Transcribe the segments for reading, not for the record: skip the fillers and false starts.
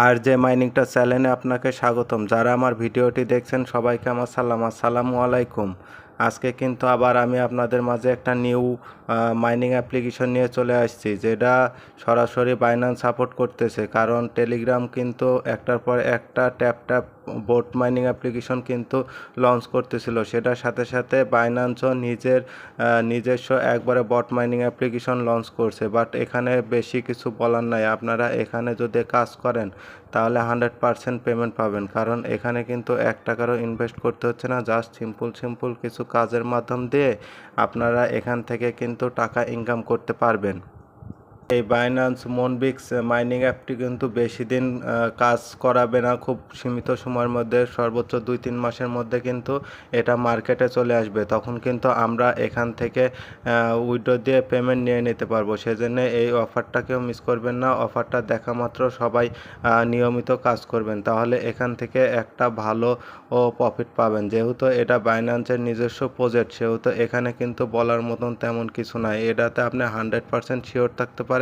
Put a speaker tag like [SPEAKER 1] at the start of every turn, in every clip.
[SPEAKER 1] আর যে মাইনিংটা চ্যানেলে আপনাকে স্বাগতম। যারা আমার ভিডিওটি দেখছেন সবাইকে আমার সালাম, আসসালামু আলাইকুম। আজকে কিন্তু আবার আমি আপনাদের মাঝে একটা নিউ মাইনিং অ্যাপ্লিকেশন নিয়ে চলে আসছি, যেটা সরাসরি বাইন্যান্স সাপোর্ট করতেছে। কারণ টেলিগ্রাম কিন্তু একটার পর একটা tap tap boat mining application কিন্তু লঞ্চ করতেছিল, সেটার সাথে সাথে বাইন্যান্সও নিজস্ব একবারে বট মাইনিং অ্যাপ্লিকেশন লঞ্চ করছে। বাট এখানে বেশি কিছু বলার নাই, আপনারা এখানে যদি কাজ করেন তাহলে 100% পেমেন্ট পাবেন। কারণ এখানে কিন্তু 1 টাকারও ইনভেস্ট করতে হচ্ছে না, জাস্ট সিম্পল কিছু কাজের মাধ্যম দিয়ে আপনারা এখান থেকে কিন্তু টাকা ইনকাম করতে পারবেন। এই বাইন্যান্স মোনবিক্স মাইনিং অ্যাপটি কিন্তু বেশি দিন কাজ করাবে না, খুব সীমিত সময়ের মধ্যে, সর্বোচ্চ 2-3 মাসের মধ্যে কিন্তু এটা মার্কেটে চলে আসবে। তখন কিন্তু আমরা এখান থেকে উইথড্র দিয়ে পেমেন্ট নিয়ে নিতে পারবো। সেজন্য এই অফারটাকেও মিস করবেন না। অফারটা দেখা মাত্র সবাই নিয়মিত কাজ করবেন, তাহলে এখান থেকে একটা ভালো প্রফিট পাবেন। যেহেতু এটা বাইন্যান্সের নিজস্ব প্রজেক্ট, সেহেতু এখানে কিন্তু বলার মতন তেমন কিছু নাই। এটাতে আপনি 100% শিওর থাকতে পারেন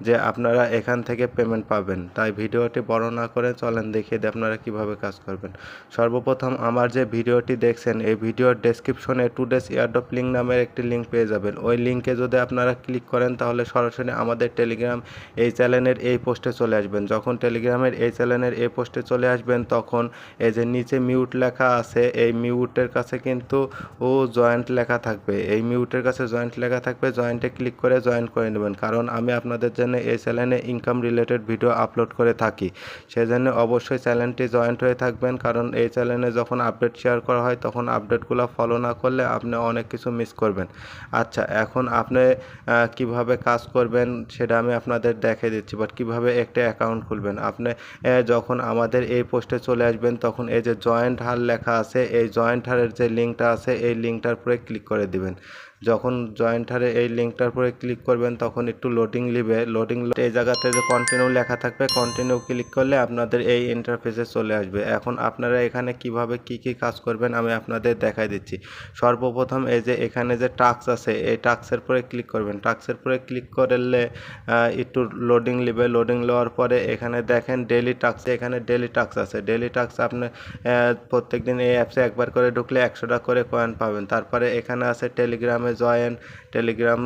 [SPEAKER 1] যে আপনারা এখান থেকে পেমেন্ট পাবেন। তাই ভিডিওটি বড় না করে চলেন দেখিয়ে দিই আপনারা কিভাবে কাজ করবেন। সর্বপ্রথম আমার যে ভিডিওটি দেখছেন এই ভিডিওর ডেসক্রিপশনে টুডেস এয়ারড্রপ লিঙ্ক নামের একটি লিঙ্ক পেয়ে যাবেন। ওই লিঙ্কে যদি আপনারা ক্লিক করেন তাহলে সরাসরি আমাদের টেলিগ্রাম এই চ্যানেলের এই পোস্টে চলে আসবেন। যখন টেলিগ্রামের এই চ্যানেলের এই পোস্টে চলে আসবেন তখন এই যে নিচে মিউট লেখা আছে, এই মিউটের কাছে কিন্তু জয়েন্ট লেখা থাকবে। এই মিউটের কাছে জয়েন্ট লেখা থাকবে, জয়েন্টে ক্লিক করে জয়েন করে নেবেন। কারণ আমি আপনাদের জন্য এই চ্যানেলে ইনকাম রিলেটেড ভিডিও আপলোড করে থাকি, সেজন্য অবশ্যই চ্যানেলটি জয়েন্ট হয়ে থাকবেন। কারণ এই চ্যানেলে যখন আপডেট শেয়ার করা হয় তখন আপডেটগুলো ফলো না করলে আপনি অনেক কিছু মিস করবেন। আচ্ছা, এখন আপনি কিভাবে কাজ করবেন সেটা আমি আপনাদের দেখিয়ে দিচ্ছি। বাট কিভাবে একটা অ্যাকাউন্ট খুলবেন, আপনি যখন আমাদের এই পোস্টে চলে আসবেন তখন এই যে জয়েন্ট হার লেখা আছে, এই জয়েন্ট হারের যে লিঙ্কটা আছে এই লিঙ্কটার উপরে ক্লিক করে দিবেন। যখন জয়েন্ট হারে এই লিঙ্কটার উপরে ক্লিক করবেন তখন একটু লোডিং নেবে। এই জায়গাতে যে কন্টিনিউ লেখা থাকবে, কন্টিনিউ ক্লিক করলে আপনাদের এই ইন্টারফেসে চলে আসবে। এখন আপনারা এখানে কিভাবে কি কাজ করবেন আমি আপনাদের দেখাই দিচ্ছি। সর্বপ্রথম এই যে এখানে যে টাস্ক আছে এই টাস্কের উপরে ক্লিক করবেন। টাস্কের উপরে ক্লিক করলে একটু লোডিং নেবে। লোডিং নেওয়ার পরে এখানে দেখেন ডেইলি টাস্ক, এখানে ডেইলি টাস্ক আছে। ডেইলি টাস্ক আপনি প্রত্যেকদিন এই অ্যাপসে একবার করে ঢুকলে 100 টাকা করে কয়েন পাবেন। তারপরে এখানে আছে টেলিগ্রামে জয়েন, টেলিগ্রাম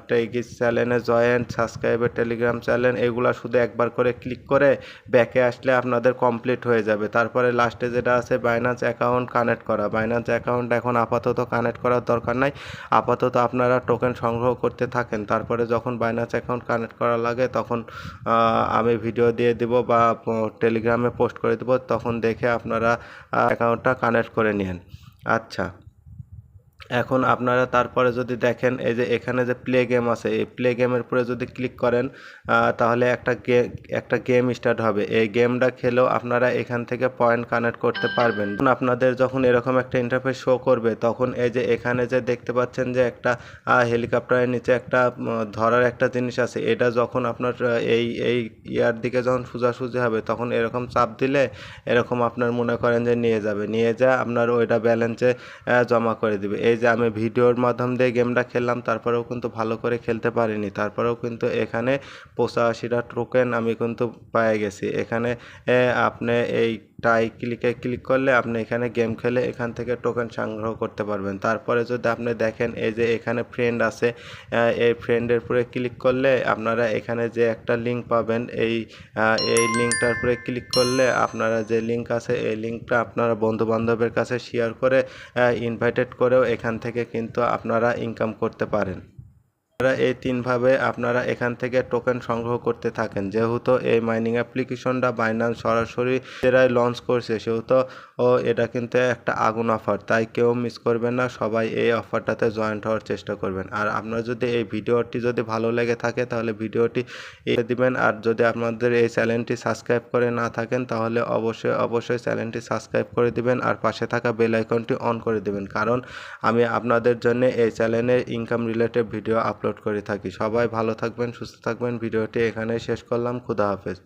[SPEAKER 1] টেগিস চ্যানেলে জয়েন, সাবস্ক্রাইবের টেলিগ্রাম চ্যানেল, এগুলা শুধু একবার করে ক্লিক করে ব্যাকে আসলে আপনাদের কমপ্লিট হয়ে যাবে। তারপরে লাস্টে যেটা আছে বাইন্যান্স অ্যাকাউন্ট কানেক্ট করা। বাইন্যান্স অ্যাকাউন্ট এখন আপাতত কানেক্ট করার দরকার নাই, আপাতত আপনারা টোকেন সংগ্রহ করতে থাকেন। তারপরে যখন বাইন্যান্স অ্যাকাউন্ট কানেক্ট করা লাগে তখন আমি ভিডিও দিয়ে দিব বা টেলিগ্রামে পোস্ট করে দেব, তখন দেখে আপনারা অ্যাকাউন্টটা কানেক্ট করে নিন। আচ্ছা, এখন আপনারা তারপরে যদি দেখেন এই যে এখানে যে প্লে গেম আছে, এই প্লে গেমের উপরে যদি ক্লিক করেন তাহলে একটা গেম স্টার্ট হবে। এই গেমটা খেলেও আপনারা এখান থেকে পয়েন্ট কানেক্ট করতে পারবেন। আপনাদের যখন এরকম একটা ইন্টারফেস শো করবে তখন এই যে এখানে যে দেখতে পাচ্ছেন যে একটা হেলিকপ্টারের নিচে একটা ধরার একটা জিনিস আছে, এটা যখন আপনার এই ইয়ার দিকে যখন সোজাসুজি হবে তখন এরকম চাপ দিলে এরকম আপনার মনে করেন যে নিয়ে যা আপনার ওইটা ব্যালেন্সে জমা করে দিবে। এই যে আমি ভিডিওর মাধ্যম দিয়ে গেমটা খেললাম, তারপরেও কিন্তু ভালো করে খেলতে পারিনি, তারপরেও কিন্তু এখানে 85টা টোকেন আমি কিন্তু পেয়ে গেছি। এখানে আপনি এই ক্লিক করলে আপনি এখানে গেম খেলে এখান থেকে টোকেন সংগ্রহ করতে পারবেন। তারপরে যদি আপনি দেখেন এই যে এখানে ফ্রেন্ড আছে, এই ফ্রেন্ডের উপরে ক্লিক করলে আপনারা এখানে যে একটা লিঙ্ক পাবেন, এই লিঙ্কটার উপরে ক্লিক করলে আপনারা যে লিঙ্ক আছে এই লিঙ্কটা আপনারা বন্ধু বান্ধবের কাছে শেয়ার করে ইনভাইটেড করেও এখান থেকে কিন্তু আপনারা ইনকাম করতে পারেন। এই 3ভাবে আপনারা এখান থেকে টোকেন সংগ্রহ করতে থাকেন। যেহেতু এই মাইনিং অ্যাপ্লিকেশনটা বাইন্যান্স সরাসরি যারাই লঞ্চ করছে সেহেতু এটা কিন্তু একটা আগুন অফার, তাই কেউ মিস করবেন না, সবাই এই অফারটাতে জয়েন্ট হওয়ার চেষ্টা করবেন। আর আপনার যদি এই ভিডিওটি যদি ভালো লেগে থাকে তাহলে ভিডিওটি দিবেন। আর যদি আপনাদের এই চ্যানেলটি সাবস্ক্রাইব করে না থাকেন তাহলে অবশ্যই চ্যানেলটি সাবস্ক্রাইব করে দিবেন আর পাশে থাকা বেল আইকনটি অন করে দিবেন। কারণ আমি আপনাদের জন্য এই চ্যানেলে ইনকাম রিলেটেড ভিডিও আপলোড করে থাকি। সবাই ভালো থাকবেন, সুস্থ থাকবেন। ভিডিওটি এখানেই শেষ করলাম। খুদা হাফেজ।